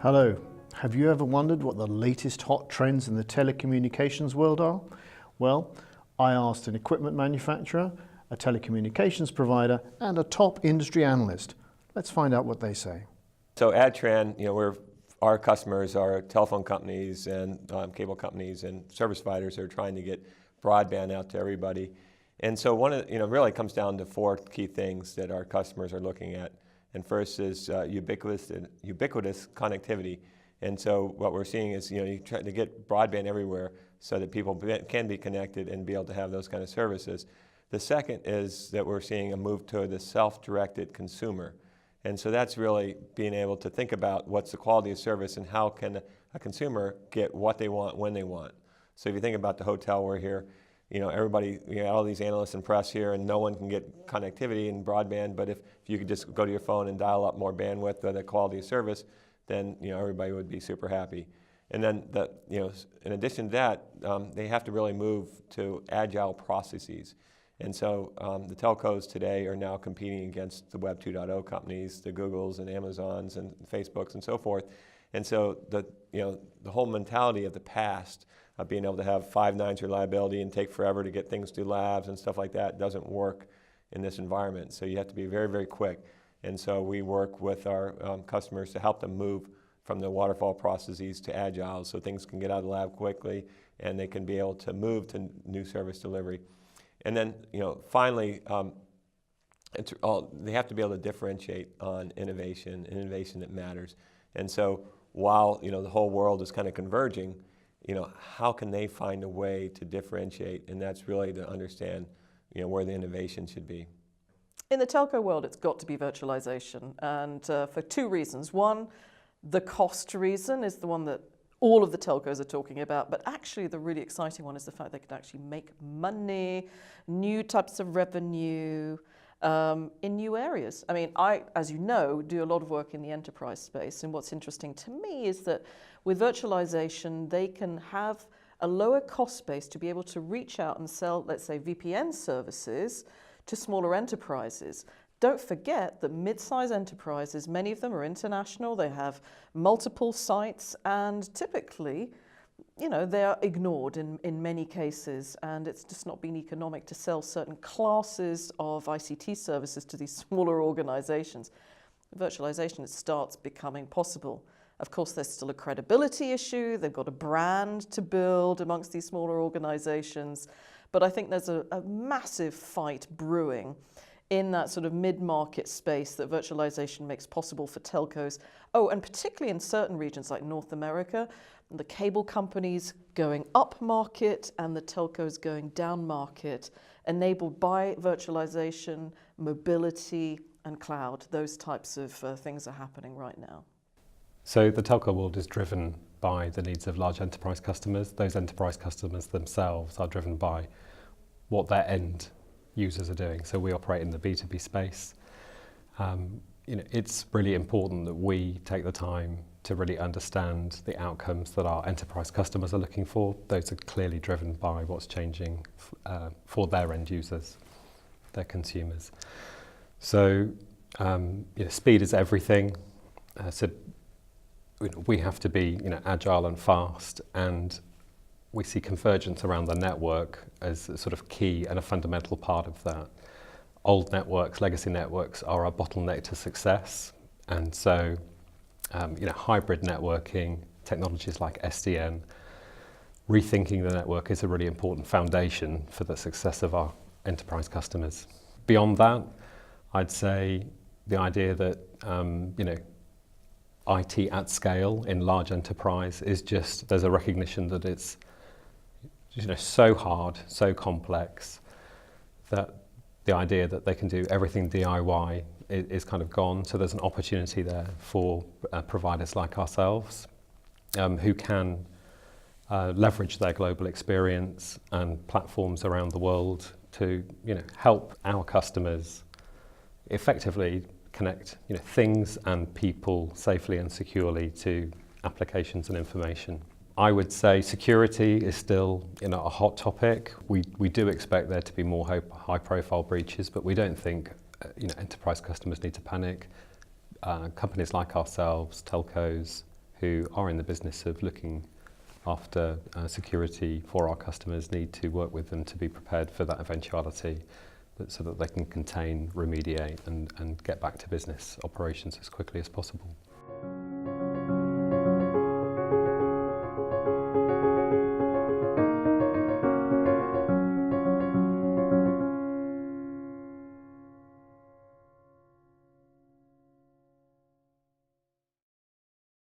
Hello, have you ever wondered what the latest hot trends in the telecommunications world are? Well, I asked an equipment manufacturer, a telecommunications provider, and a top industry analyst. Let's find out what they say. So Adtran, our customers are telephone companies and cable companies and service providers that are trying to get broadband out to everybody. And so really comes down to four key things that our customers are looking at. And first is ubiquitous connectivity. And so what we're seeing is, you try to get broadband everywhere so that people can be connected and be able to have those kind of services. The second is that we're seeing a move to the self-directed consumer. And so that's really being able to think about what's the quality of service and how can a consumer get what they want when they want. So if you think about the hotel we're here, everybody, all these analysts and press here, and no one can get connectivity and broadband, but if you could just go to your phone and dial up more bandwidth or the quality of service, then everybody would be super happy. And then in addition to that, they have to really move to agile processes. And so the telcos today are now competing against the Web 2.0 companies, the Googles and Amazons and Facebooks and so forth. And so the whole mentality of the past of being able to have 5 nines reliability and take forever to get things to labs and stuff like that doesn't work in this environment. So you have to be very, very quick. And so we work with our customers to help them move from the waterfall processes to agile so things can get out of the lab quickly and they can be able to move to new service delivery. And then, finally, they have to be able to differentiate on innovation that matters. And so while, the whole world is kind of converging, how can they find a way to differentiate? And that's really to understand, where the innovation should be. In the telco world, it's got to be virtualization, and for two reasons. One, the cost reason is the one that all of the telcos are talking about, but actually the really exciting one is the fact they can actually make money, new types of revenue in new areas. I mean, I, as you know, do a lot of work in the enterprise space, and what's interesting to me is that with virtualization, they can have a lower cost base to be able to reach out and sell, let's say, VPN services to smaller enterprises. Don't forget that mid-size enterprises, many of them are international, they have multiple sites, and typically, they are ignored in many cases, and it's just not been economic to sell certain classes of ICT services to these smaller organizations. Virtualization, it starts becoming possible. Of course, there's still a credibility issue, they've got a brand to build amongst these smaller organizations, but I think there's a massive fight brewing in that sort of mid-market space that virtualization makes possible for telcos. Oh, and particularly in certain regions like North America, the cable companies going up market and the telcos going down market, enabled by virtualization, mobility, and cloud. Those types of things are happening right now. So the telco world is driven by the needs of large enterprise customers. Those enterprise customers themselves are driven by what their end users are doing. So we operate in the B2B space. It's really important that we take the time to really understand the outcomes that our enterprise customers are looking for. Those are clearly driven by what's changing for their end users, their consumers. So speed is everything. So we have to be agile and fast, and we see convergence around the network as a sort of key and a fundamental part of that. Old networks, legacy networks, are a bottleneck to success, and so hybrid networking, technologies like SDN, rethinking the network is a really important foundation for the success of our enterprise customers. Beyond that, I'd say the idea that IT at scale in large enterprise is just, there's a recognition that it's so hard, so complex, that the idea that they can do everything DIY is kind of gone. So there's an opportunity there for providers like ourselves who can leverage their global experience and platforms around the world to help our customers effectively connect things and people safely and securely to applications and information. I would say security is still a hot topic. We do expect there to be more high-profile breaches, but we don't think enterprise customers need to panic. Companies like ourselves, telcos, who are in the business of looking after security for our customers need to work with them to be prepared for that eventuality, but so that they can contain, remediate and get back to business operations as quickly as possible.